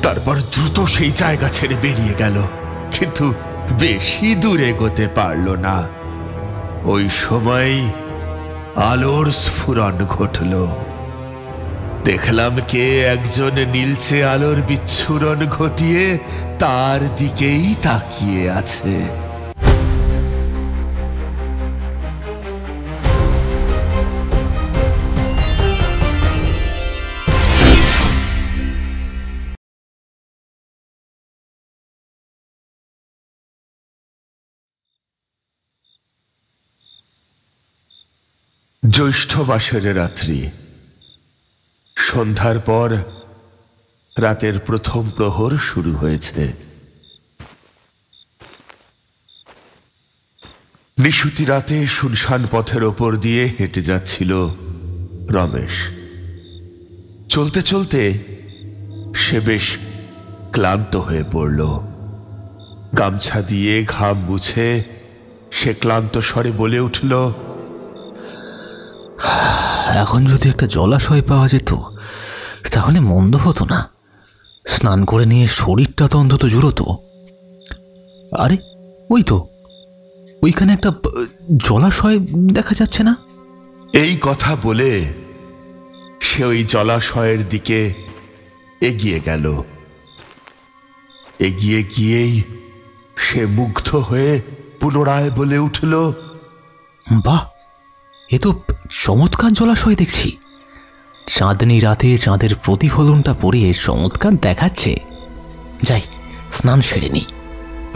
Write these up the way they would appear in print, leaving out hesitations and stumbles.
তারপর দ্রুত সেই জায়গা ছেড়ে বেরিয়ে গেল, কিন্তু বেশি দূরে এগোতে পারল না। ওই সময় আলোর স্ফুরণ ঘটল। দেখলাম কে একজন নীলচে আলোর বিচ্ছুরণ ঘটিয়ে তার দিকেই তাকিয়ে আছে। জ্যৈষ্ঠ মাসের রাত্রি। সন্ধ্যার পর রাতের প্রথম প্রহর শুরু হয়েছে। নিশুতি রাতে শুনশান পথের ওপর দিয়ে হেঁটে যাচ্ছিল রমেশ। চলতে চলতে সে বেশ ক্লান্ত হয়ে পড়ল। গামছা দিয়ে ঘাম মুছে সে ক্লান্ত স্বরে বলে উঠল, এখন যদি একটা জলাশয় পাওয়া যেত তাহলে মন্দ হতো না। স্নান করে নিয়ে শরীরটা তো অন্তত জুড়তো। আরে ওই তো, ওইখানে একটা জলাশয় দেখা যাচ্ছে না? এই কথা বলে সে ওই জলাশয়ের দিকে এগিয়ে গেল। এগিয়ে গিয়েই সে মুগ্ধ হয়ে পুনরায় বলে উঠল, বাহ, এ তো চমৎকার জলাশয় দেখছি। চাঁদনি রাতে চাঁদের প্রতিফলনটা পড়ে চমৎকার দেখাচ্ছে। যাই, স্নান সেরে নি।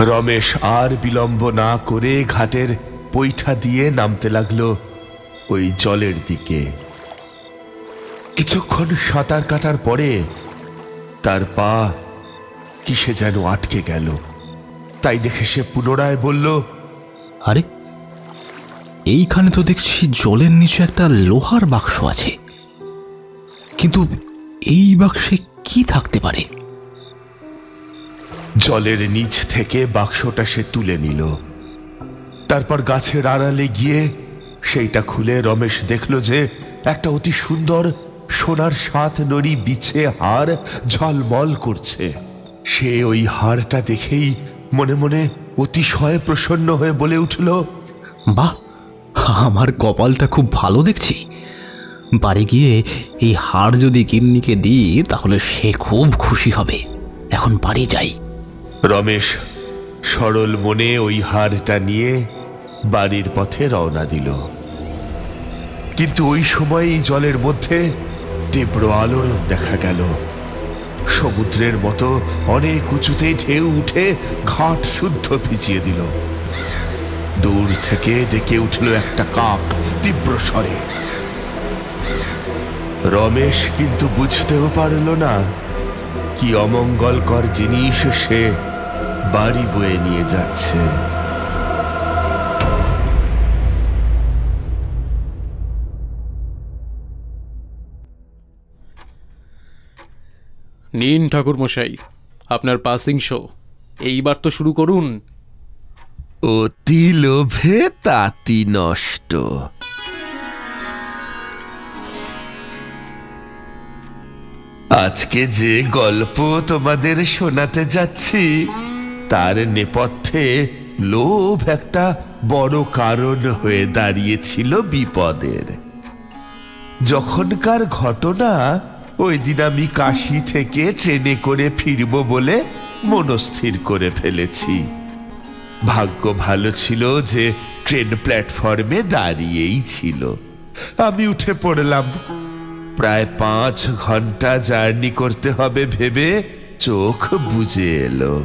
রমেশ আর বিলম্ব না করে ঘাটের পৈঠা দিয়ে নামতে লাগলো ওই জলের দিকে। কিছুক্ষণ সাঁতার কাটার পরে তার পা কিসে যেন আটকে গেল। তাই দেখে সে পুনরায় বলল, আরে এইখানে তো দেখছি জলের নিচে একটা লোহার বাক্স আছে, কিন্তু এই বাক্সে কি থাকতে পারে? জলের নিচ থেকে বাক্সটা সে তুলে নিল। তারপর গাছের আড়ালে গিয়ে সেইটা খুলে রমেশ দেখল যে একটা অতি সুন্দর সোনার 7 নড়ি বিছে হার ঝলমল করছে। সে ওই হারটা দেখেই মনে মনে অতিশয় প্রসন্ন হয়ে বলে উঠল, বাহ, আমার কপালটা খুব ভালো দেখছি। বাড়ি গিয়ে এই হার যদি গিন্নিকে দিই তাহলে সে খুব খুশি হবে। এখন বাড়ি যাই। রমেশ সরল মনে ওই হারটা নিয়ে বাড়ির পথে রওনা দিল। কিন্তু ওই সময় জলের মধ্যে তীব্র আলোড়ন দেখা গেল। সমুদ্রের মতো অনেক উঁচুতে ঢেউ উঠে ঘাট শুদ্ধ ভিজিয়ে দিল। দূর থেকে ডেকে উঠল একটা কাক তীব্র স্বরে। রমেশ কিন্তু বুঝতেও পারল না কি অমঙ্গলকর জিনিস সে বাড়ি বয়ে নিয়ে যাচ্ছে। নিন ঠাকুরমশাই, আপনার পাসিং শো। এইবার তো শুরু করুন। অতি লোভে তাতি নষ্ট। আজকে যে গল্প তোমাদের শোনাতে যাচ্ছি তার নেপথ্যে লোভ একটা বড় কারণ হয়ে দাঁড়িয়েছিল বিপদের। যখনকার ঘটনা, ওই দিন আমি কাশী থেকে ট্রেনে করে ফিরব বলে মনস্থির করে ফেলেছি। ভাগ্য ভালো ছিল যে ট্রেন প্ল্যাটফর্মে দাঁড়িয়েই ছিল। আমি উঠে পড়লাম। প্রায় 5 ঘন্টা জার্নি করতে হবে ভেবে চোখ বুজে এলো।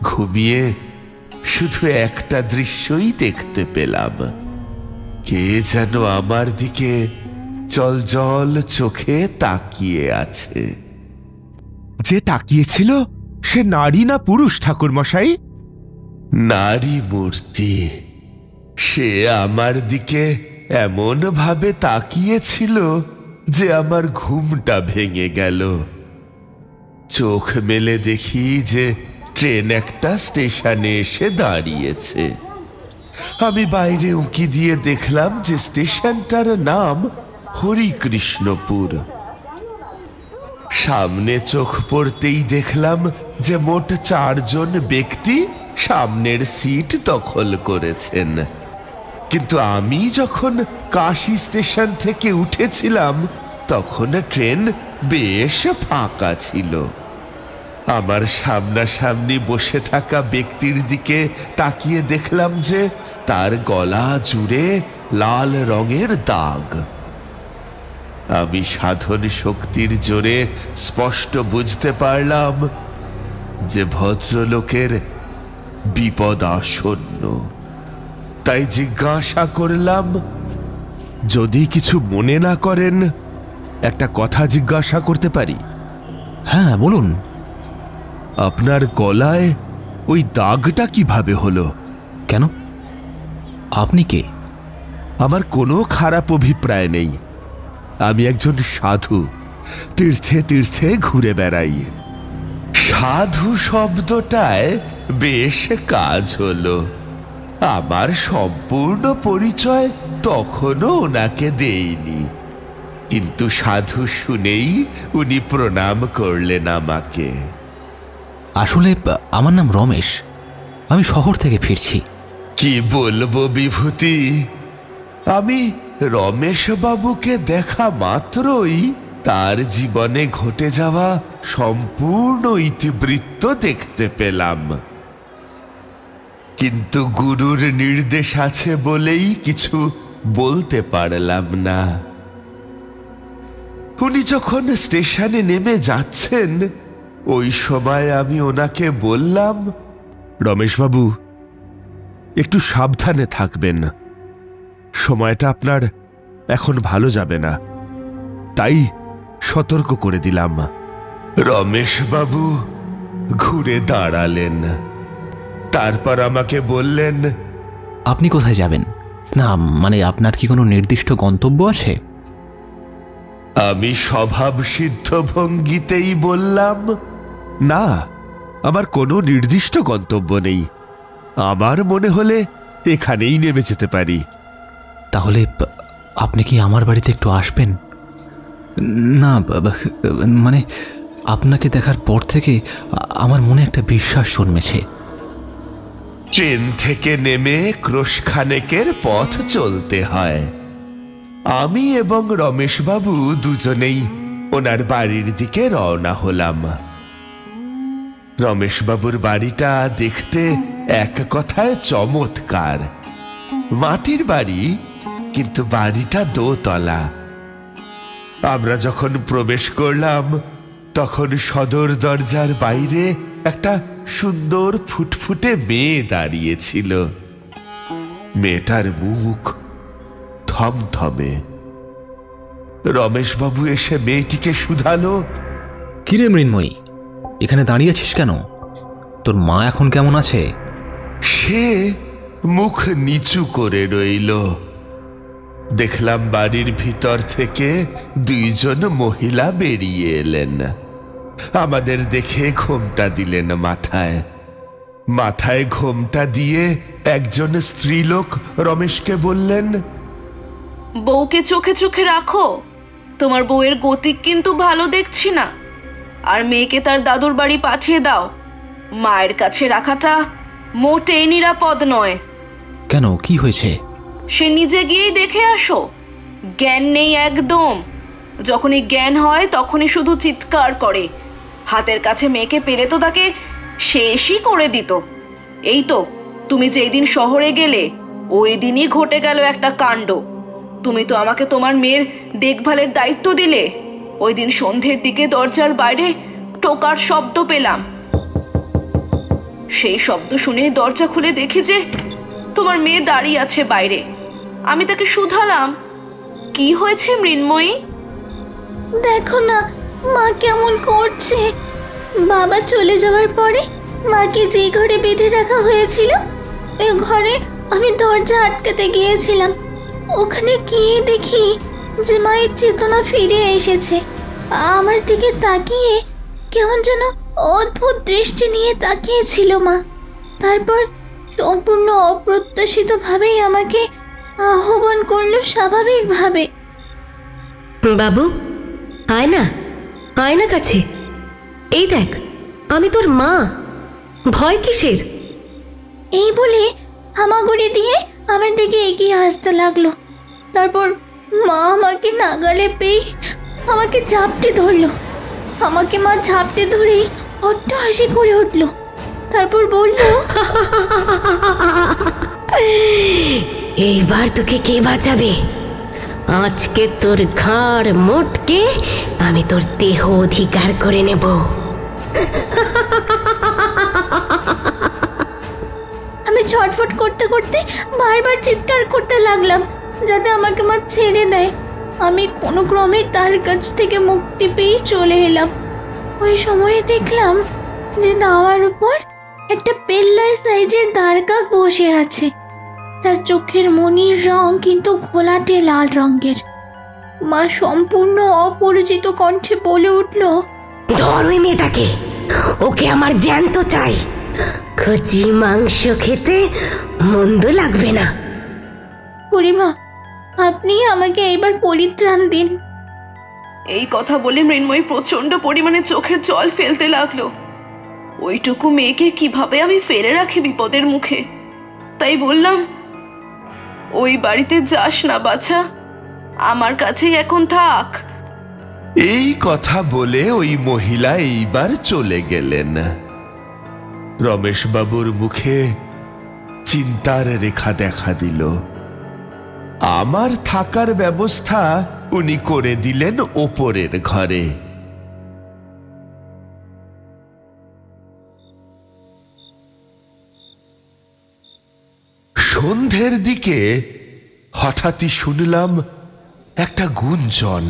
ঘুমিয়ে শুধু একটা দৃশ্যই দেখতে পেলাম। কে যেন আমার দিকে জল চোখে তাকিয়ে আছে। যে তাকিয়েছিল সে নারী না পুরুষ ঠাকুরমশাই? নারী মূর্তি। সে আমার দিকে এমন ভাবে তাকিয়েছিল যে আমার ঘুমটা ভেঙে গেল। চোখ মেলে দেখি যে ট্রেন একটা স্টেশনে এসে দাঁড়িয়েছে। আমি বাইরে উঁকি দিয়ে দেখলাম যে স্টেশনটার নাম হরিকৃষ্ণপুর। সামনে চোখ পড়তেই দেখলাম যে মোট 4 জন ব্যক্তি সামনের সিট দখল করেছেন। কিন্তু আমি যখন কাশী স্টেশন থেকে উঠেছিলাম তখন ট্রেন বেশ ফাঁকা ছিল। আমার সামনাসামনি বসে থাকা ব্যক্তির দিকে তাকিয়ে দেখলাম যে তার গলা জুড়ে লাল রঙের দাগ। আমি সাধন শক্তির জোরে স্পষ্ট বুঝতে পারলাম যে ভদ্রলোকের বিপদ আসন্ন। তাই জিজ্ঞাসা করলাম, যদি কিছু মনে না করেন একটা কথা জিজ্ঞাসা করতে পারি? হ্যাঁ, বলুন। আপনার গলায় ওই দাগটা কিভাবে হলো? কেন? আপনি কে? আমার কোনো খারাপ অভিপ্রায় নেই। আমি একজন সাধু, তীর্থে তীর্থে ঘুরে বেড়াই। সাধু শব্দটায় বেশ কাজ হলো। আমার সম্পূর্ণ পরিচয় তখনও ওনাকে দেইনি, কিন্তু সাধু শুনেই উনি প্রণাম করলেন আমাকে। আসলে আমার নাম রমেশ, আমি শহর থেকে ফিরছি। কি বলবো বিভূতি, আমি রমেশ বাবুকে দেখা মাত্রই তার জীবনে ঘটে যাওয়া সম্পূর্ণ ইতিবৃত্ত দেখতে পেলাম। কিন্তু গুরুর নির্দেশ আছে বলেই কিছু বলতে পারলাম না। উনি যখন স্টেশনে নেমে যাচ্ছেন ওই সময় আমি ওনাকে বললাম, রমেশবাবু একটু সাবধানে থাকবেন, সময়টা আপনার এখন ভালো যাবে না, তাই সতর্ক করে দিলাম। রমেশবাবু ঘুরে দাঁড়ালেন, তারপর আমাকে বললেন, আপনি কোথায় যাবেন? না মানে আপনার কি কোনো নির্দিষ্ট গন্তব্য আছে? আমি স্বভাব সিদ্ধ ভঙ্গিতেই বললাম, না, আমার কোনো নির্দিষ্ট গন্তব্য নেই। আমার মনে হলে এখানেই নেমে যেতে পারি। তাহলে আপনি কি আমার বাড়িতে একটু আসবেন? না মানে আপনাকে দেখার পর থেকে আমার মনে একটা বিশ্বাস জন্মেছে। ট্রেন থেকে নেমে ক্রোশখানেকের পথ চলতে হয়। আমি এবং রমেশবাবু দুজনেই ওনার বাড়ির দিকে রওনা হলাম। রমেশবাবুর বাড়িটা দেখতে এক কথায় চমৎকার। মাটির বাড়ি, কিন্তু বাড়িটা দোতলা। আমরা যখন প্রবেশ করলাম তখন সদর দরজার বাইরে একটা সুন্দর ফুটফুটে মেয়ে দাঁড়িয়েছিল। মেয়েটার মুখ থমথমে। রমেশবাবু এসে মেয়েটিকে শুধালো, কিরে মৃন্ময়ী, এখানে দাঁড়িয়েছিস কেন? তোর মা এখন কেমন আছে? সে মুখ নিচু করে রইল। দেখলাম বাড়ির ভিতর থেকে 2 জন মহিলা বেরিয়ে এলেন। আমাদের দেখে ঘোমটা দিলেন মাথায়। মাথায় ঘোমটা দিয়ে একজন স্ত্রীলোক রমেশকে বললেন, বউকে চোখে চোখে রাখো, তোমার বউয়ের গতি কিন্তু ভালো দেখছি না। আর মেয়েকে তার দাদুর বাড়ি পাঠিয়ে দাও, মায়ের কাছে রাখাটা মোটেই নিরাপদ নয়। কেন, কি হয়েছে? সে নিজে গিয়েই দেখে আসো। জ্ঞান নেই একদম। যখনই জ্ঞান হয় তখনই শুধু চিৎকার করে। হাতের কাছে মেয়েকে পেলে তো তাকে শেষই করে দিত। এই তো তুমি যেই দিন শহরে গেলে ওই দিনই ঘটে গেল একটা কাণ্ড। তুমি তো আমাকে তোমার মেয়ের দেখভালের দায়িত্ব দিলে। ওই দিন সন্ধ্যের দিকে দরজার বাইরে টোকার শব্দ পেলাম। সেই শব্দ শুনে দরজা খুলে দেখি যে তোমার মেয়ে দাঁড়িয়ে আছে বাইরে। আমি তাকে শুধালাম, কি হয়েছে মৃন্ময়ী? দেখো না মা কেমন করছে। বাবা চলে যাওয়ার পরে মাকে যে ঘরে বেঁধে রাখা হয়েছিল ওই ঘরে আমি দরজা আটকাতে গিয়েছিলাম। ওখানে গিয়ে দেখি যে মায়ের চেতনা ফিরে এসেছে। আমার দিকে তাকিয়ে কেমন যেন অদ্ভুত দৃষ্টি নিয়ে তাকিয়েছিল মা। তারপর সম্পূর্ণ অপ্রত্যাশিতভাবেই আমাকে আহ্বান করলো স্বাভাবিকভাবে। বাবু, আয় না, আয় না কাছে। এই দেখ, আমি তোর মা, ভয় কিসের? এই বলে হামাগুড়ি দিয়ে আমার দিকে এগিয়ে আসতে লাগলো। তারপর মা আমাকে নাগালে পেয়ে আমাকে ঝাপটে ধরলো। আমাকে মা ঝাপটে ধরেই অট্ট হাসি করে উঠলো। তারপর বলল, এইবার তোকে কে বাঁচাবে? আজকে তোর ঘাড় মোটকে আমি তোর দেহ অধিকার করে নেব। আমি ছটফট করতে করতে বারবার চিৎকার করতে লাগলাম যাতে আমাকে মা ছেড়ে দেয়। আমি কোনো ক্রমে তার কাছ থেকে মুক্তি পেয়ে চলে এলাম। ওই সময়ে দেখলাম যে দাওয়ার উপর একটা পেল্লাই সাইজের দাঁড়কাক বসে আছে। তার চোখের মনির রং কিন্তু ঘোলাটে লাল রঙের। মা সম্পূর্ণ অপরিচিত কণ্ঠে বলে উঠল, ধর ওই মেয়েটাকে, ওকে আমার জ্যান্ত চাই। কচি মাংস খেতে মন্দ লাগবে না। বুড়িমা, আপনি আমাকে এবার পরিত্রাণ দিন। এই কথা বলে মৃন্ময়ী প্রচন্ড পরিমাণে চোখের জল ফেলতে লাগলো। ওইটুকু মেয়েকে কিভাবে আমি ফেলে রাখি বিপদের মুখে? তাই বললাম, ওই বাড়িতে যাস না বাছা, আমার কাছেই এখন থাক। এই কথা বলে ওই মহিলা এইবার চলে গেলেন। রমেশবাবুর মুখে চিন্তার রেখা দেখা দিল। আমার থাকার ব্যবস্থা উনি করে দিলেন ওপরের ঘরে। সন্ধ্যের দিকে হঠাৎই শুনলাম একটা গুঞ্জন।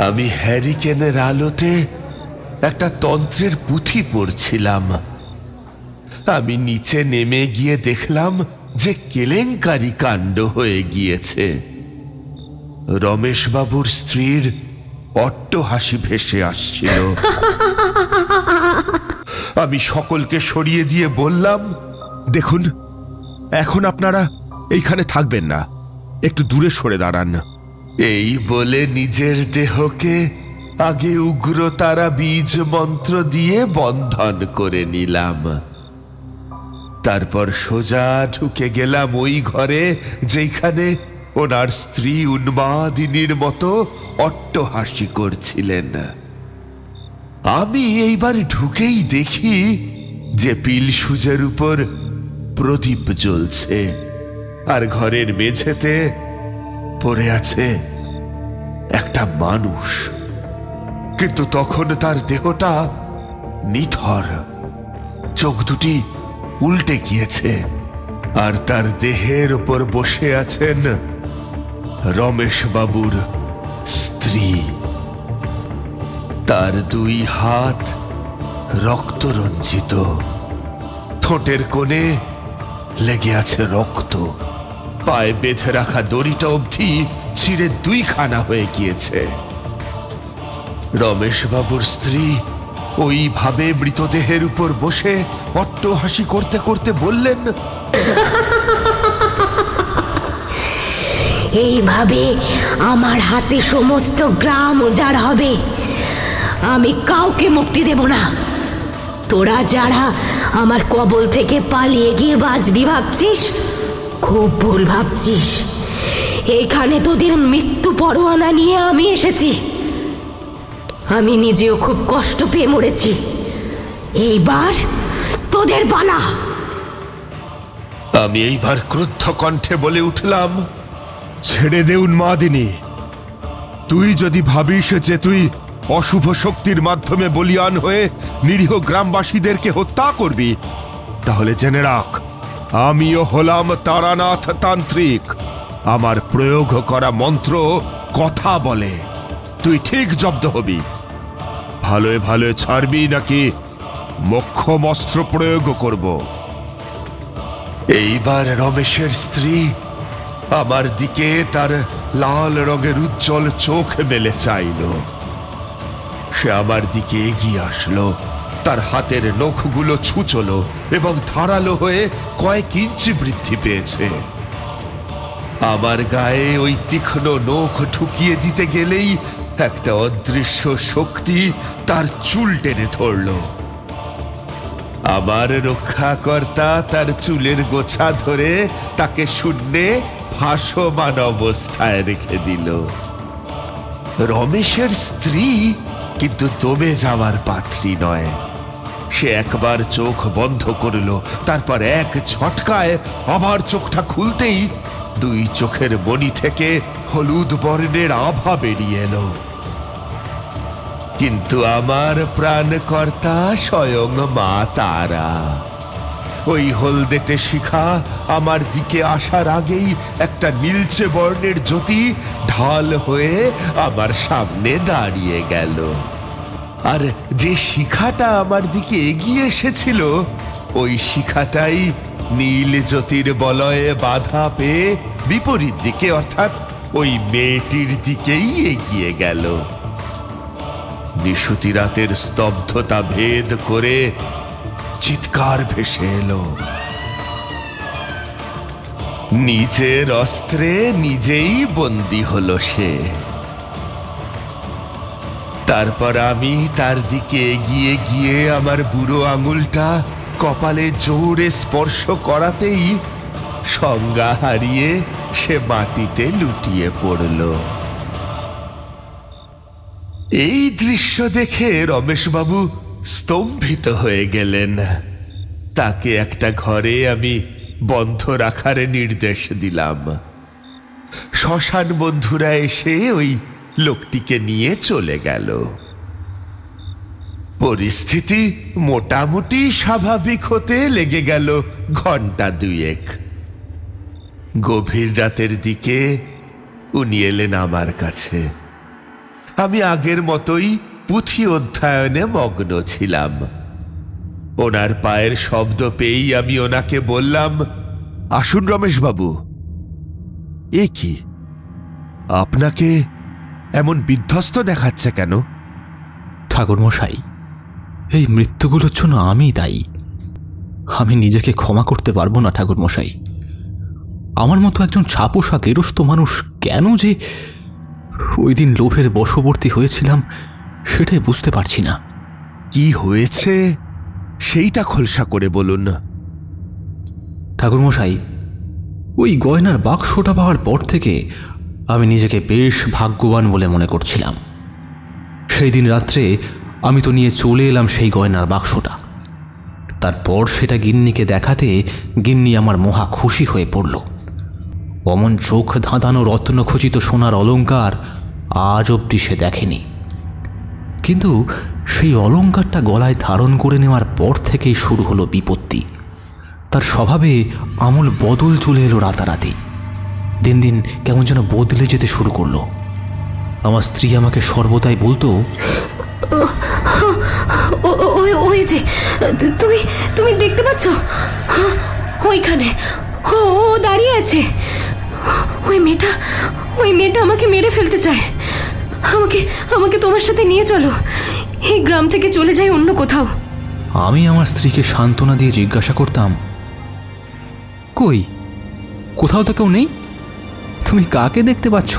আমি হ্যারিকেনের আলোতে একটা তন্ত্রের পুঁথি পড়ছিলাম। আমি নিচে নেমে গিয়ে দেখলাম যে কেলেঙ্কারি কাণ্ড হয়ে গিয়েছে। রমেশবাবুর স্ত্রীর অট্ট হাসি ভেসে আসছিল। আমি সকলকে সরিয়ে দিয়ে বললাম, দেখুন, এখন আপনারা এইখানে থাকবেন না, একটু দূরে সরে দাঁড়ান। এই বলে নিজের দেহকে আগে উগ্রতারা বীজ মন্ত্র দিয়ে বন্ধন করে নিলাম। তারপর সোজা ঢুকে গেলাম ওই ঘরে যেখানে ওনার স্ত্রী উন্মাদিনীর মতো অট্টহাসি করছিলেন। আমি এইবার ঢুকেই দেখি যে পিলসুজের উপর প্রদীপ জ্বলছে আর ঘরের মেঝেতে পড়ে আছে একটা মানুষ, কিন্তু তখন তার দেহটা নিথর, চোখ দুটি উল্টে গিয়েছে, আর তার দেহের উপর বসে আছেন রমেশবাবুর স্ত্রী। তার দুই হাত রক্তরঞ্জিত, ঠোঁটের কোণে লেগে আছে রক্ত, পায়ে বেঁধে রাখা দড়িটা অবধি ছিঁড়ে দুইখানা হয়ে গিয়েছে। রমেশবাবুর স্ত্রী ওইভাবে মৃতদেহের উপর বসে অট্টহাসি করতে করতে বললেন, এইভাবে আমার হাতে সমস্ত গ্রাম উজাড় হবে। আমি কাউকে মুক্তি দেব না। তোরা যারা আমার কবল থেকে পালিয়ে গিয়ে বাঁচবি ভাবছিস, খুব ভুল ভাবছিস। এখানে তোদের মৃত্যু পরোয়ানা নিয়ে আমি এসেছি। আমি নিজেও খুব কষ্ট পেয়ে মরেছি। এইবার তোদের পালা। আমি এইবার ক্রুদ্ধ কণ্ঠে বলে উঠলাম, ছেড়ে দে উন্মাদিনী। তুই যদি ভাবিস যে তুই অশুভ শক্তির মাধ্যমে বলিয়ান হয়ে নিরীহ গ্রামবাসীদেরকে হত্যা করবি, তাহলে জেনে রাখ, আমিও হলাম তারানাথ তান্ত্রিক। আমার প্রয়োগ করা মন্ত্র কথা বলে। তুই ঠিক জব্দ হবি। ভালোয় ভালোয় ছাড়বি নাকি মোক্ষম অস্ত্র প্রয়োগ করব? এইবার রমেশের স্ত্রী আমার দিকে তার লাল রঙের উজ্জ্বল চোখ মেলে চাইল। সে আমার দিকে এগিয়ে আসলো, তার হাতের নখগুলো ছুঁচলো এবং ধারালো হয়ে কয়েক ইঞ্চি বৃদ্ধি পেয়েছে। আমার গায়ে ওই তীক্ষ্ণ নখ ঠুকিয়ে দিতে গেলেই একটা অদৃশ্য শক্তি তার চুল টেনে ধরল। আমার রক্ষাকর্তা তার চুলের গোছা ধরে তাকে শূন্যে ভাসমান অবস্থায় রেখে দিল। রমেশের স্ত্রী কিন্তু দমে যাওয়ার পাত্রী নয়। সে একবার চোখ বন্ধ করল, তারপর এক ঝটকায় আবার চোখটা খুলতেই দুই চোখের মণি থেকে হলুদ বর্ণের আভা বেরিয়ে এলো। কিন্তু আমার প্রাণকর্তা স্বয়ং মা তারা। ওই হলদেটে শিখা আমার দিকে আসার আগেই একটা নীলচে বর্ণের জ্যোতি ঢাল হয়ে আমার সামনে দাঁড়িয়ে গেল। আর যে শিখাটা আমার দিকে এগিয়ে এসেছিল, ওই শিখাটাই নীল জ্যোতির বলয়ে বাধা পেয়ে বিপরীত দিকে, অর্থাৎ ওই মেয়েটির দিকেই এগিয়ে গেল। নিশুতি রাতের স্তব্ধতা ভেদ করে চিৎকার ভেসে এলো। নিজের অস্ত্রে নিজেই বন্দী হলো সে। তারপর আমি তার দিকে এগিয়ে গিয়ে আমার বুড়ো আঙুলটা কপালে জোরে স্পর্শ করাতেই সংজ্ঞা হারিয়ে সে মাটিতে লুটিয়ে পড়ল। এই দৃশ্য দেখে রমেশবাবু স্তম্ভিত হয়ে গেলেন। তাকে একটা ঘরে আমি বন্ধ রাখার নির্দেশ দিলাম। শ্মশান বন্ধুরা এসে ওই লোকটিকে নিয়ে চলে গেল। পরিস্থিতি মোটামুটি স্বাভাবিক হতে লেগে গেল ঘন্টা দুয়েক। গভীর রাতের দিকে উনি এলেন আমার কাছে। আমি আগের মতোই পুঁথি অধ্যয়নে মগ্ন ছিলাম। ওনার পায়ের শব্দ পেয়েই আমি ওনাকে বললাম, আসুন রমেশবাবু। এ কি, আপনাকে এমন বিধ্বস্ত দেখাচ্ছে কেন? ঠাকুরমশাই, এই মৃত্যুগুলোর জন্য আমি দায়ী। আমি নিজেকে ক্ষমা করতে পারবো না ঠাকুরমশাই। আমার মতো একজন ছাপোষা গেরস্ত মানুষ কেন যে ওই দিন লোভের বশবর্তী হয়েছিলাম সেটাই বুঝতে পারছি না। কি হয়েছে সেইটা খোলসা করে বলুন। ঠাকুরমশাই, ওই গয়নার বাক্সটা পাওয়ার পর থেকে আমি নিজেকে বেশ ভাগ্যবান বলে মনে করছিলাম। সেই দিন রাত্রে আমি তো নিয়ে চলে এলাম সেই গয়নার বাক্সটা। তারপর সেটা গিন্নিকে দেখাতে গিন্নি আমার মহা খুশি হয়ে পড়ল। অমন চোখ ধাঁধানো রত্নখচিত সোনার অলংকার আজ অবধি সে দেখেনি। কিন্তু সেই অলংকারটা গলায় ধারণ করে নেওয়ার পর থেকেই শুরু হলো বিপত্তি। তার স্বভাবে আমূল বদল চলে এলো রাতারাতি। দিন দিন কেমন যেন বদলে যেতে শুরু করলো। আমার স্ত্রী আমাকে সর্বদাই বলতো, ওই যে তুমি তুমি দেখতে পাচ্ছ, ওইখানে ও দাঁড়িয়ে আছে। ওই মেয়েটা আমাকে মেরে ফেলতে চায়। আমাকে তোমার সাথে নিয়ে চলো, এই গ্রাম থেকে চলে যাই অন্য কোথাও। আমি আমার স্ত্রীকে সান্ত্বনা দিয়ে জিজ্ঞাসা করতাম, কই, কোথাও তো কেউ নেই। তুমি কাকে দেখতে পাচ্ছ?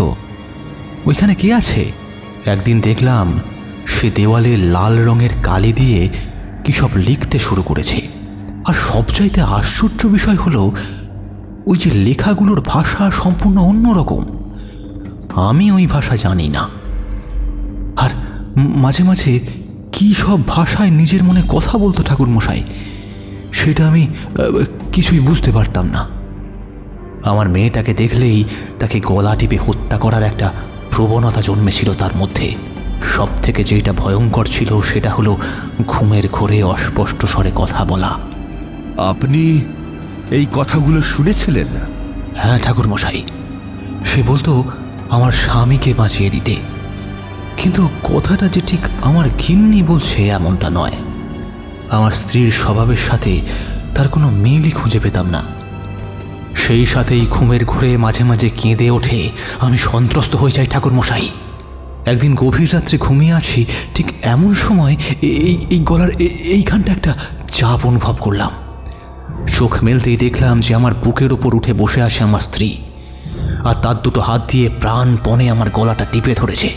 ওইখানে কে আছে? একদিন দেখলাম সে দেওয়ালে লাল রঙের কালি দিয়ে কি সব লিখতে শুরু করেছে। আর সবচাইতে আশ্চর্য বিষয় হলো ওই যে লেখাগুলোর ভাষা সম্পূর্ণ অন্যরকম। আমি ওই ভাষা জানি না। আর মাঝে মাঝে কি সব ভাষায় নিজের মনে কথা বলতো ঠাকুরমশাই, সেটা আমি কিছুই বুঝতে পারতাম না। আমার মেয়েটাকে দেখলেই তাকে গলা টিপে হত্যা করার একটা প্রবণতা জন্মেছিল তার মধ্যে। সব থেকে যেটা ভয়ঙ্কর ছিল সেটা হলো ঘুমের ঘোরে অস্পষ্ট স্বরে কথা বলা। আপনি এই কথাগুলো শুনেছিলেন? হ্যাঁ ঠাকুরমশাই, সে বলতো আমার স্বামীকে বাঁচিয়ে দিতে। কিন্তু কথাটা যে ঠিক আমার গিন্নি বলছে এমনটা নয়। আমার স্ত্রীর স্বভাবের সাথে তার কোনো মিলই খুঁজে পেতাম না। সেই সাথেই ঘুমের ঘোরে মাঝে মাঝে কেঁদে ওঠে। আমি সন্ত্রস্ত হয়ে যাই ঠাকুরমশাই। একদিন গভীর রাত্রে ঘুমিয়ে আছি, ঠিক এমন সময় এই গলার এইখানটা একটা চাপ অনুভব করলাম। চোখ মেলতেই দেখলাম যে আমার বুকের ওপর উঠে বসে আছে আমার স্ত্রী। আর তার দুটো হাত দিয়ে প্রাণপণে আমার গলাটা টিপে ধরেছে।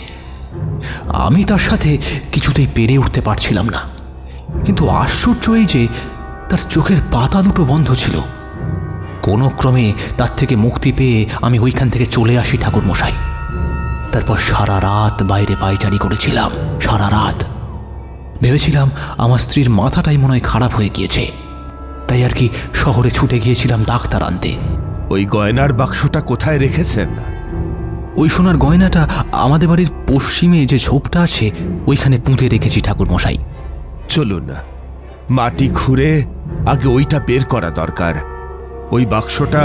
আমি তার সাথে কিছুতেই পেরে উঠতে পারছিলাম না, কিন্তু আশ্চর্য এই যে তার চোখের পাতা দুটো বন্ধ ছিল। কোনো ক্রমে তার থেকে মুক্তি পেয়ে আমি ওইখান থেকে চলে আসি ঠাকুরমশাই। তারপর সারা রাত বাইরে পায়চারি করেছিলাম, সারা রাত। ভেবেছিলাম আমার স্ত্রীর মাথাটাই মনে হয় খারাপ হয়ে গিয়েছে, তাই আর কি শহরে ছুটে গিয়েছিলাম ডাক্তার আনতে। ওই গয়নার বাক্সটা কোথায় রেখেছেন? ওই সোনার গয়নাটা আমাদের বাড়ির পশ্চিমে যে ঝোপটা আছে ওইখানে পুঁতে রেখেছি ঠাকুরমশাই। চলুন, মাটি খুঁড়ে আগে ওইটা বের করা দরকার। ওই বাক্সটা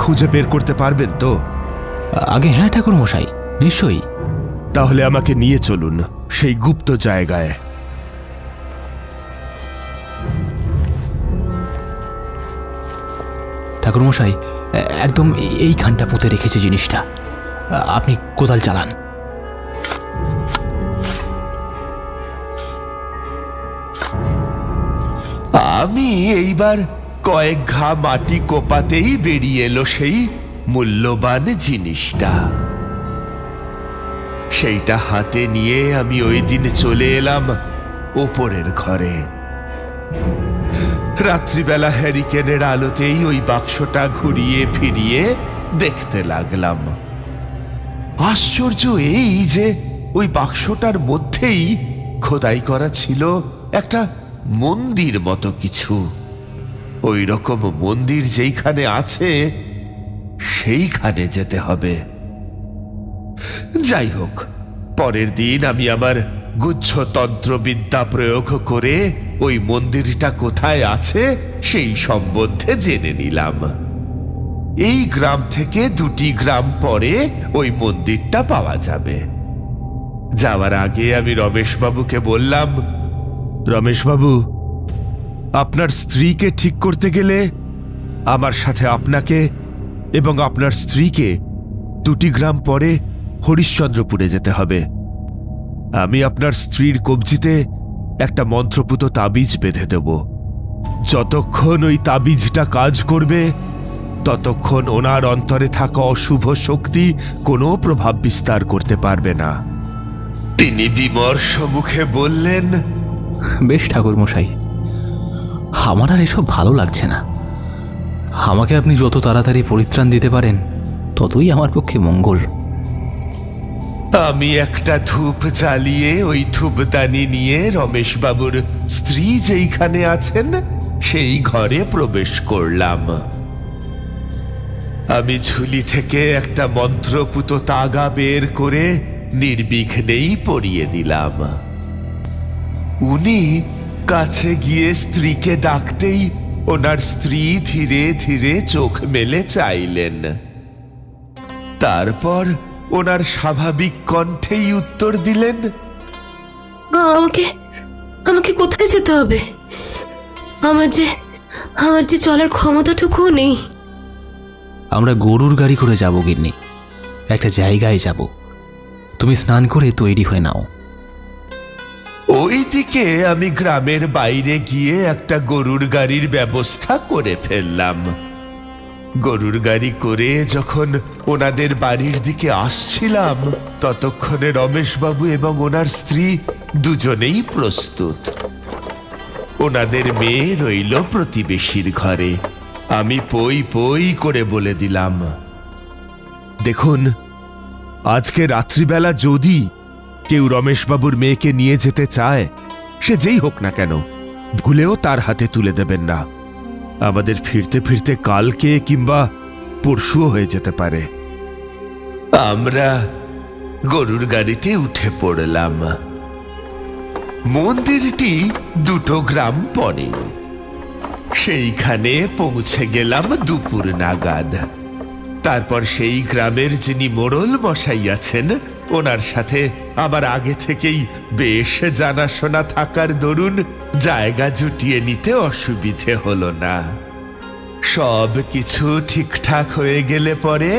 খুঁজে বের করতে পারবেন তো? আগে হ্যাঁ ঠাকুরমশাই, নিশ্চয়ই। তাহলে আমাকে নিয়ে চলুন সেই গুপ্ত জায়গায়। ঠাকুরমশাই, একদম এইখানটা পুঁতে রেখেছে জিনিসটা। আপনি কোদাল চালান। আমি এইবার কয়েক ঘা মাটি কোপাতেই বেরিয়ে এলো সেই মূল্যবান জিনিসটা। সেইটা হাতে নিয়ে আমি ওই দিন চলে এলাম ওপরের ঘরে। রাত্রিবেলা হ্যারিকেনের আলোতেই ওই বাক্সটা ঘুরিয়ে ফিরিয়ে দেখতে লাগলাম। আশ্চর্য এই যে ওই বাক্সটার মধ্যেই খোদাই করা ছিল একটা মন্দির মতো কিছু। ওই রকম মন্দির যেইখানে আছে সেইখানে যেতে হবে। যাই হোক, পরের দিন আমি আমার গুচ্ছতন্ত্রবিদ্যা প্রয়োগ করে ওই মন্দিরটা কোথায় আছে সেই সম্বন্ধে জেনে নিলাম। এই গ্রাম থেকে 2টি গ্রাম পরে ওই মন্দিরটা পাওয়া যাবে। যাওয়ার আগে আমি রমেশবাবুকে বললাম, রমেশবাবু, আপনার স্ত্রীকে ঠিক করতে গেলে আমার সাথে আপনাকে এবং আপনার স্ত্রীকে 2টি গ্রাম পরে হরিশ্চন্দ্রপুরে যেতে হবে। আমি আপনার স্ত্রীর কবজিতে একটা মন্ত্রপুত তাবিজ বেঁধে দেব। যতক্ষণ ওই তাবিজটা কাজ করবে ততক্ষণ ওনার অন্তরে থাকা অশুভ শক্তি কোনো প্রভাব বিস্তার করতে পারবে না। তিনি বিমর্ষ মুখে বললেন, বেশ ঠাকুরমশাই, আমার আর এসব ভালো লাগছে না। আমাকে আপনি যত তাড়াতাড়ি পরিত্রাণ দিতে পারেন ততই আমার পক্ষে মঙ্গল। আমি একটা ধূপ জ্বালিয়ে ওই ধূপদানি নিয়ে রমেশবাবুর স্ত্রী যেইখানে আছেন সেই ঘরে প্রবেশ করলাম। আমি ঝুলি থেকে একটা মন্ত্রপুত তাগা বের করে নির্বিঘ্নেই পরিয়ে দিলাম। উনি কাছে গিয়ে স্ত্রীকে ডাকতেই ওনার স্ত্রী ধীরে ধীরে চোখ মেলে চাইলেন। তারপর ওনার স্বাভাবিক কণ্ঠেই উত্তর দিলেন, আমাকে আমাকে কোথায় যেতে হবে? আমার যে চলার ক্ষমতাটুকুও নেই। আমরা গরুর গাড়ি করে যাব গিন্নি, একটা জায়গায় যাব। তুমি স্নান করে তৈরি হয়ে নাও। ওইদিকে আমি গ্রামের বাইরে গিয়ে একটা গরুর গাড়ির ব্যবস্থা করে ফেললাম। গরুর গাড়ি করে যখন ওনাদের বাড়ির দিকে আসছিলাম ততক্ষণে রমেশবাবু এবং ওনার স্ত্রী দুজনেই প্রস্তুত। ওনাদের মেয়ে রইল প্রতিবেশীর ঘরে। আমি পই পই করে বলে দিলাম, দেখুন, আজকে রাত্রিবেলা যদি কেউ রমেশবাবুর মেয়েকে নিয়ে যেতে চায়, সে যেই হোক না কেন, ভুলেও তার হাতে তুলে দেবেন না। আমাদের ফিরতে ফিরতে কালকে কিংবা পরশুও হয়ে যেতে পারে। আমরা গরুর গাড়িতে উঠে পড়লাম। মন্দিরটি 2 গ্রাম পরে। সেইখানে পৌঁছে গেলাম দুপুর নাগাদ। তারপর সেই গ্রামের যিনি মোড়ল মশাই আছেন ওনার সাথে আমার আগে থেকেই বেশ জানাশোনা থাকার দরুন জায়গা জুটিয়ে নিতে অসুবিধে হলো না। সব কিছু ঠিকঠাক হয়ে গেলে পরে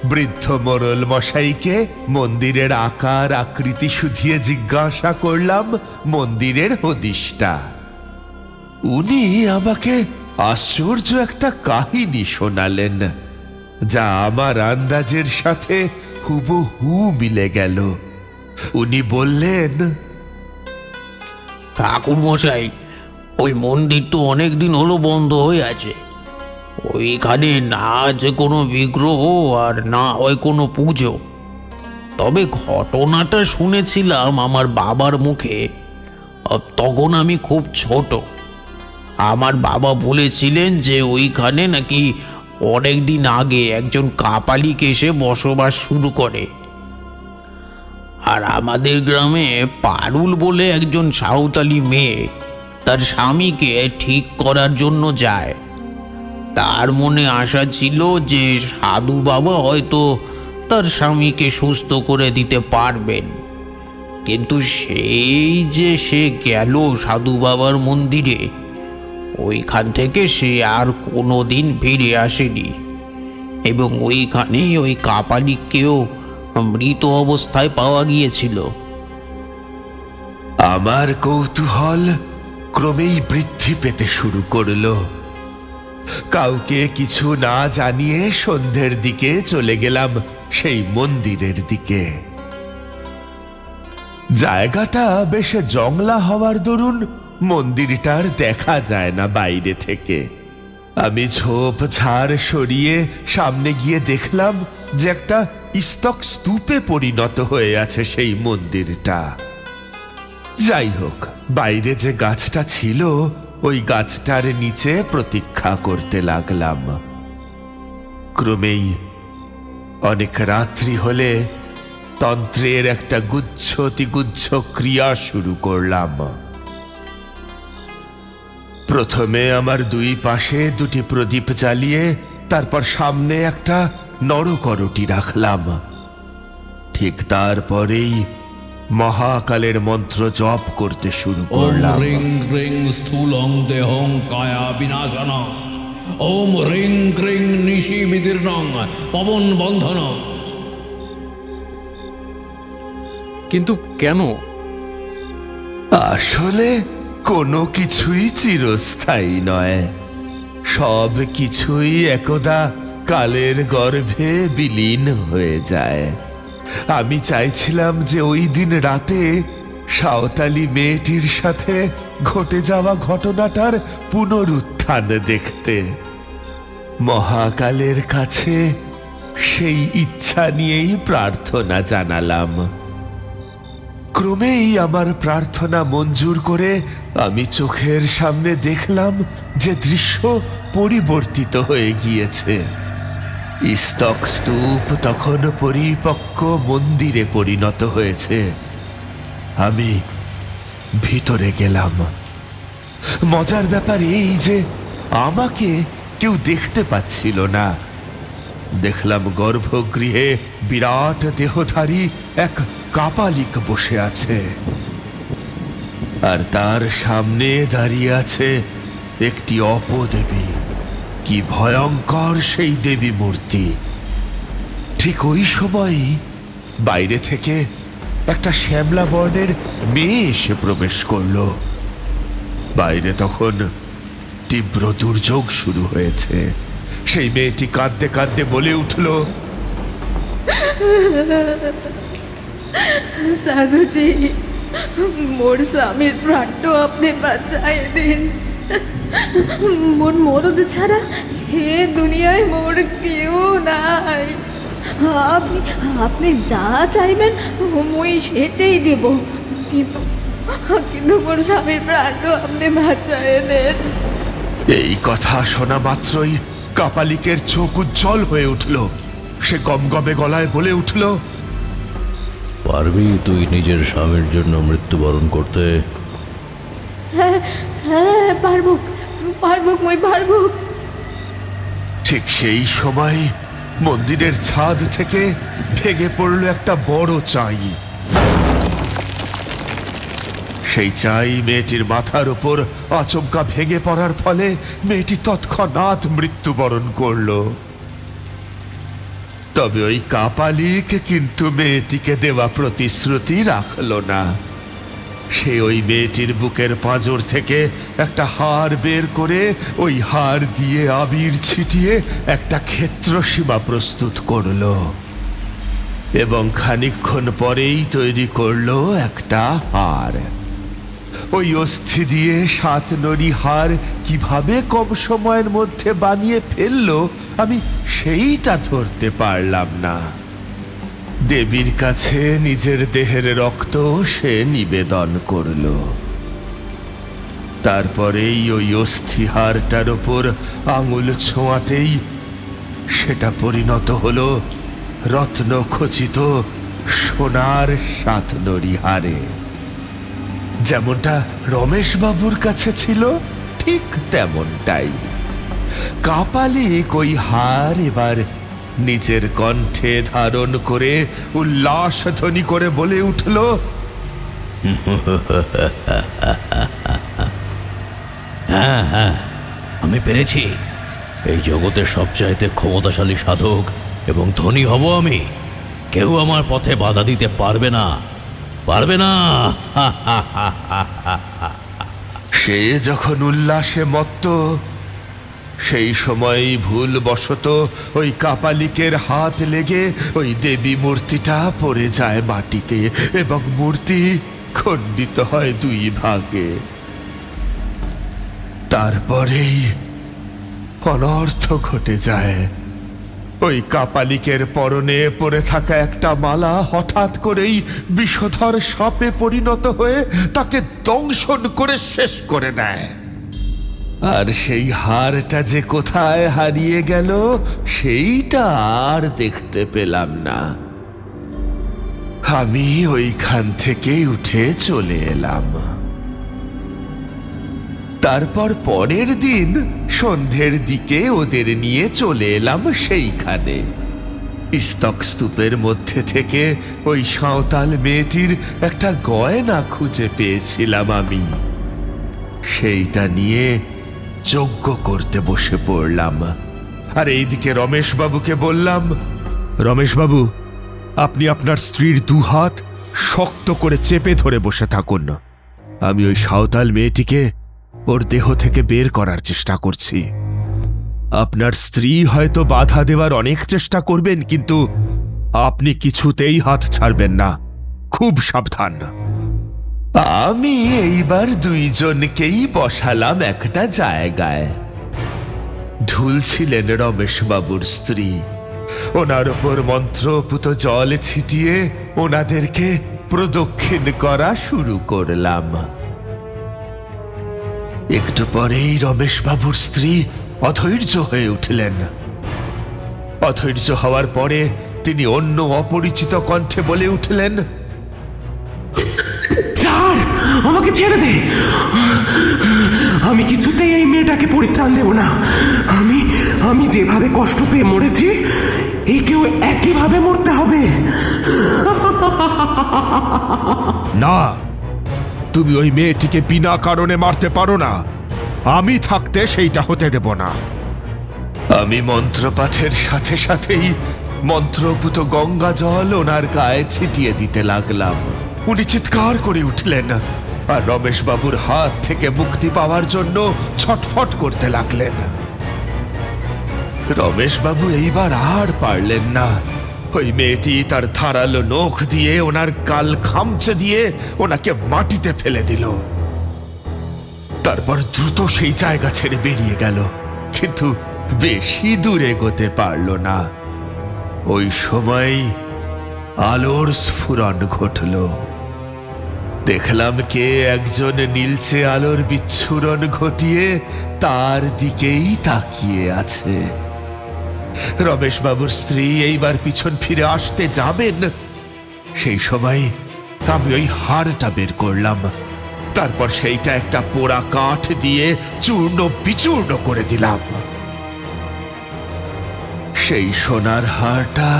বৃদ্ধ মোড়ল মশাইকে মন্দিরের আকার আকৃতি শুধিয়ে জিজ্ঞাসা করলাম মন্দিরের হদিশটা। উনি আমাকে আশ্চর্য একটা কাহিনী শোনালেন। যা আমার আন্দাজের সাথে হুবহু মিলে গেল। উনি বললেন, ঠাকুর মশাই, ওই মন্দির তো অনেকদিন হলো বন্ধ হয়ে আছে। ওইখানে না আছে কোনো বিগ্রহ আর না হয় কোনো পুজো। তবে ঘটনাটা শুনেছিলাম আমার বাবার মুখে, তখন আমি খুব ছোট। আমার বাবা বলেছিলেন যে ওইখানে নাকি অনেকদিন আগে একজন কাপালিক এসে বসবাস শুরু করে। আর আমাদের গ্রামে পারুল বলে একজন সাঁওতালি মেয়ে তার স্বামীকে ঠিক করার জন্য যায়। তার মনে আশা ছিল যে সাধু বাবা হয়তো তার স্বামীকে সুস্থ করে দিতে পারবেন। কিন্তু সেই যে সে গেল সাধু বাবার মন্দিরে, ওইখান থেকে সে আর কোনো দিন ফিরে আসেনি। এবং ওইখানেই ওই কাপালিককেও মৃত অবস্থায় পাওয়া গিয়েছিল। আমার কৌতূহল ক্রমেই বৃদ্ধি পেতে শুরু করলো। কাউকে কিছু না জানিয়ে সন্ধ্যের দিকে চলে গেলাম সেই মন্দিরের দিকে। জায়গাটা বেশ জংলা হওয়ার দরুন মন্দিরটার দেখা যায় না বাইরে থেকে। আমি ঝোপ ঝাড় সরিয়ে সামনে গিয়ে দেখলাম যে একটা স্তক স্তূপে পরিণত হয়ে আছে সেই মন্দিরটা। যাই হোক, বাইরে যে গাছটা ছিল ওই গাছটার নিচে প্রতীক্ষা করতে লাগলাম। ক্রমেই অনেক রাত্রি হলে তন্ত্রের একটা গুচ্ছতিগুচ্ছ ক্রিয়া শুরু করলাম। প্রথমে আমার দুই পাশে দুটি প্রদীপ জ্বালিয়ে তারপর সামনে একটা নরকরটি রাখলাম। ঠিক তারপরেই মহাকালের মন্ত্র জপ করতে শুরু করলাম। ওম রিং রিং স্থূলং দেহং কায়া বিনাশনং, ওম রিং রিং নিশি বিদীর্ণং পবন বন্ধনং। কিন্তু কেন? আসলে কোনো কিছুই চিরস্থায়ী নয়, সব কিছুই একদা কালের গর্ভে বিলীন হয়ে যায়। আমি চাইছিলাম যে ওই দিন রাতে সাঁওতালি মেয়েটির সাথে ঘটে যাওয়া ঘটনাটার পুনরুত্থান দেখতে। মহাকালের কাছে সেই ইচ্ছা নিয়েই প্রার্থনা জানালাম। ক্রমেই আমার প্রার্থনা মঞ্জুর করে আমি চোখের সামনে দেখলাম যে দৃশ্য পরিবর্তিত হয়ে গিয়েছে। স্তক স্তূপ তখন পরিপক্ক মন্দিরে পরিণত হয়েছে। আমি ভিতরে গেলাম। মজার ব্যাপার এই যে আমাকে কেউ দেখতে পাচ্ছিল না। দেখলাম গর্ভগৃহে বিরাট দেহধারী এক কাপালিক বসে আছে, আর তার সামনে দাঁড়িয়ে আছে একটি অপদেবী। কি ভয়ঙ্কর সেই দেবী মূর্তি! ঠিক ওই সময়ই বাইরে থেকে একটা শ্যামলা বর্ণের মেয়ে এসে প্রবেশ করলো। বাইরে তখন তীব্র দুর্যোগ শুরু হয়েছে। সেই মেয়েটি কাঁদতে কাঁদতে বলে উঠল, সাধুজি, মোর স্বামীর প্রাণটা আপনি বাঁচাই দিন। মোর মরদ ছাড়া হে দুনিয়ায় মোর কেউ নাই। আপনি আপনি যা চাইবেন মই সেটাই দেব, কিন্তু কিন্তু মোর স্বামীর প্রাণটা আপনি বাঁচাই দেন। এই কথা শোনা মাত্রই কাপালিকের চোখ উজ্জ্বল হয়ে উঠল। সে গমগমে গলায় বলে উঠল, পারবি তুই নিজের স্বামীর জন্য মৃত্যুবরণ করতে? হ্যাঁ হ্যাঁ, পারবো পারবো, মই পারবো। ঠিক সেই সময় মন্দিরের ছাদ থেকে ভেঙে পড়ল একটা বড় চাই। সেই চাই মেয়েটির মাথার উপর আচমকা ভেঙে পড়ার ফলে মেয়েটি তৎক্ষণাৎ মৃত্যুবরণ করল। তবে ওই কাপালিক কিন্তু মেয়েটিকে দেওয়া প্রতিশ্রুতি রাখল না। সে ওই মেয়েটির বুকের পাঁজর থেকে একটা হার বের করে ওই হার দিয়ে আবির ছিটিয়ে একটা ক্ষেত্রসীমা প্রস্তুত করলো এবং খানিকক্ষণ পরেই তৈরি করলো একটা হার। ওই অস্থি দিয়ে 7 নড়ি হার কিভাবে কম সময়ের মধ্যে বানিয়ে ফেললো আমি সেইটা ধরতে পারলাম না। দেবীর কাছে নিজের দেহের রক্ত সে নিবেদন করল। তারপরেই ওই অস্থি হারটার ওপর আঙুল ছোঁয়াতেই সেটা পরিণত হলো রত্ন খচিত সোনার 7 নড়ি হারে। যেমনটা রমেশ বাবুর কাছে ছিল ঠিক তেমনটাই। কাপালিক ওই হার এবার নিজের কণ্ঠে ধারণ করে উল্লাস ধ্বনি করে বলে উঠল, হ্যাঁ হ্যাঁ, আমি পেরেছি। এই জগতের সবচাইতে ক্ষমতাশালী সাধক এবং ধনী হব আমি। কেউ আমার পথে বাধা দিতে পারবে না, পারবে না। সে যখন উল্লাসে মত্ত, সেই সময় ভুলবশত ওই কাপালিকের হাত লেগে ওই দেবী মূর্তিটা পড়ে যায় মাটিতে এবং মূর্তি খণ্ডিত হয় 2 ভাগে। তারপরেই অনর্থ ঘটে যায়। ওই কাপালিকের পরনে পড়ে থাকা একটা মালা হঠাৎ করেই বিষধর সাপে পরিণত হয়ে তাকে দংশন করে শেষ করে দেয়। আর সেই হারটা যে কোথায় হারিয়ে গেল সেইটা আর দেখতে পেলাম না। আমি ওইখান থেকে উঠে চলে এলাম। তারপর পরের দিন সন্ধ্যের দিকে ওদের নিয়ে চলে এলাম সেইখানে। স্তক স্তূপের মধ্যে থেকে ওই সাঁওতাল মেয়েটির একটা গয়না খুঁজে পেয়েছিলাম আমি। সেইটা নিয়ে যজ্ঞ করতে বসে পড়লাম। আর এইদিকে রমেশবাবুকে বললাম, রমেশবাবু, আপনি আপনার স্ত্রীর 2 হাত শক্ত করে চেপে ধরে বসে থাকুন। আমি ওই সাঁওতাল মেয়েটিকে ওর দেহ থেকে বের করার চেষ্টা করছি। আপনার স্ত্রী হয়তো বাধা দেওয়ার অনেক চেষ্টা করবেন, কিন্তু আপনি কিছুতেই হাত ছাড়বেন না। খুব সাবধান। আমি এইবার 2 জনকেই বসালাম একটা জায়গায়। ঢুল ছিলেন রমেশবাবুর স্ত্রী। ওনার ওপর মন্ত্রপুত জল ছিটিয়ে ওনাদেরকে প্রদক্ষিণ করা শুরু করলাম। একটু পরেই রমেশবাবুর স্ত্রী অধৈর্য হয়ে উঠলেন। অধৈর্য হওয়ার পরে তিনি অন্য অপরিচিত কণ্ঠে বলে উঠলেন, আমাকে ছেড়ে দে। আমি কিছুতেই এই মেয়েটাকে পরিত্রাণ দেব না। আমি যেভাবে কষ্ট পেয়ে মরেছি, একেও একইভাবে মরতে হবে। না, তুমি ওই মেয়েটিকে বিনা কারণে মারতে পারো না। আমি থাকতে সেইটা হতে দেব না। আমি মন্ত্রপাঠের সাথে সাথেই মন্ত্রপুত গঙ্গা জল ওনার গায়ে ছিটিয়ে দিতে লাগলাম। উনি চিৎকার করে উঠলেন আর রমেশবাবুর হাত থেকে মুক্তি পাওয়ার জন্য ছটফট করতে লাগলেন। রমেশবাবু এইবার আর পারলেন না। ওই মেয়েটি তার ধারালো নখ দিয়ে ওনার গাল খামচে দিয়ে ওনাকে মাটিতে ফেলে দিল। তারপর দ্রুত সেই জায়গা ছেড়ে বেরিয়ে গেল, কিন্তু বেশি দূরে এগোতে পারল না। ওই সময় আলোর স্ফুরণ ঘটল। দেখলাম কে একজন নীলচে আলোর বিচ্ছুরণ ঘটিয়ে তার দিকেই তাকিয়ে আছে। রমেশবাবুর স্ত্রী এইবার পিছন ফিরে আসতে যাবেন, সেই সময় আমি ওই হারটা বের করলাম। তারপর সেইটা একটা পোড়া কাঠ দিয়ে চূর্ণ বিচূর্ণ করে দিলাম। সেই সোনার হারটা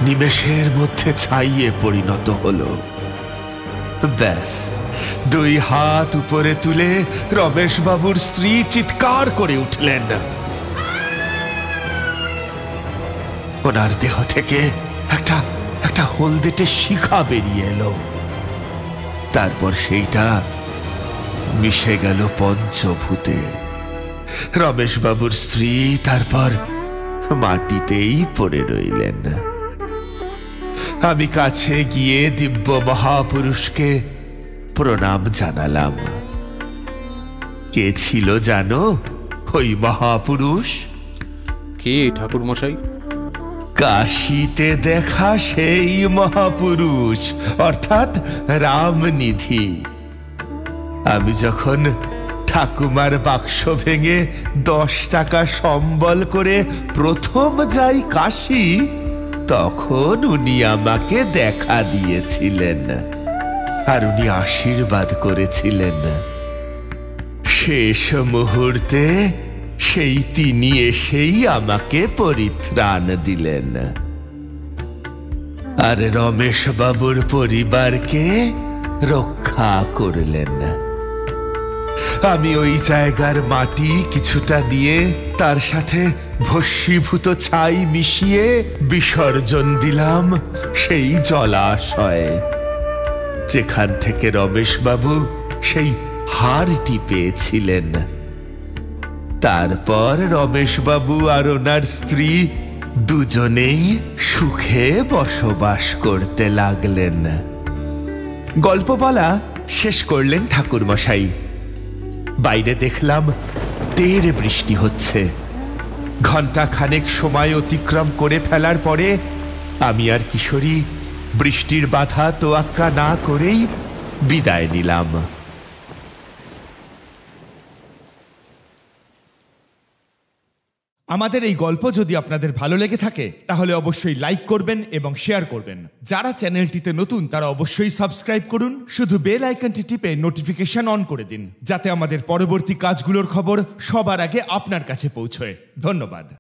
নিমেষের মধ্যে ছাইয়ে পরিণত হলো। ব্যাস, 2 হাত উপরে তুলে রমেশবাবুর স্ত্রী চিৎকার করে উঠলেন। ওনার দেহ থেকে একটা হলদেটে শিখা বেরিয়ে এলো। তারপর সেইটা মিশে গেল পঞ্চভূতে। রমেশবাবুর স্ত্রী তারপর মাটিতেই পড়ে রইলেন। আমি কাছে গিয়ে দিব্য মহাপুরুষকে প্রণাম জানালাম। কে ছিল জানো ওই মহাপুরুষ? কে ঠাকুর মশাই? কাশীতে দেখা সেই মহাপুরুষ, অর্থাৎ রামনিধি। আমি যখন ঠাকুমার বাক্স ভেঙে 10 টাকা সম্বল করে প্রথম যাই কাশী, তখন উনি আমাকে দেখা দিয়েছিলেন আর উনি আশীর্বাদ করেছিলেন। শেষ মুহূর্তে সেই তিনি এসেই আমাকে পরিত্রাণ দিলেন আর রমেশ বাবুর পরিবারকে রক্ষা করলেন। আমি ওই জায়গার মাটি কিছুটা নিয়ে তার সাথে ভস্মীভূত ছাই মিশিয়ে বিসর্জন দিলাম সেই জলাশয়ে, যেখান থেকে রমেশবাবু সেই হারটি পেয়েছিলেন। তারপর রমেশবাবু আর ওনার স্ত্রী দুজনেই সুখে বসবাস করতে লাগলেন। গল্প বলা শেষ করলেন ঠাকুরমশাই। বাইরে দেখলাম তীর বৃষ্টি হচ্ছে। ঘন্টা খানেক সময় অতিক্রম করে ফেলার পরে আমি আর কিশোরী বৃষ্টির বাধা তোয়াক্কা না করেই বিদায় নিলাম। আমাদের এই গল্প যদি আপনাদের ভালো লেগে থাকে তাহলে অবশ্যই লাইক করবেন এবং শেয়ার করবেন। যারা চ্যানেলটিতে নতুন তারা অবশ্যই সাবস্ক্রাইব করুন। শুধু বেল আইকনটি টিপে নোটিফিকেশন অন করে দিন, যাতে আমাদের পরবর্তী কাজগুলোর খবর সবার আগে আপনার কাছে পৌঁছয়। ধন্যবাদ।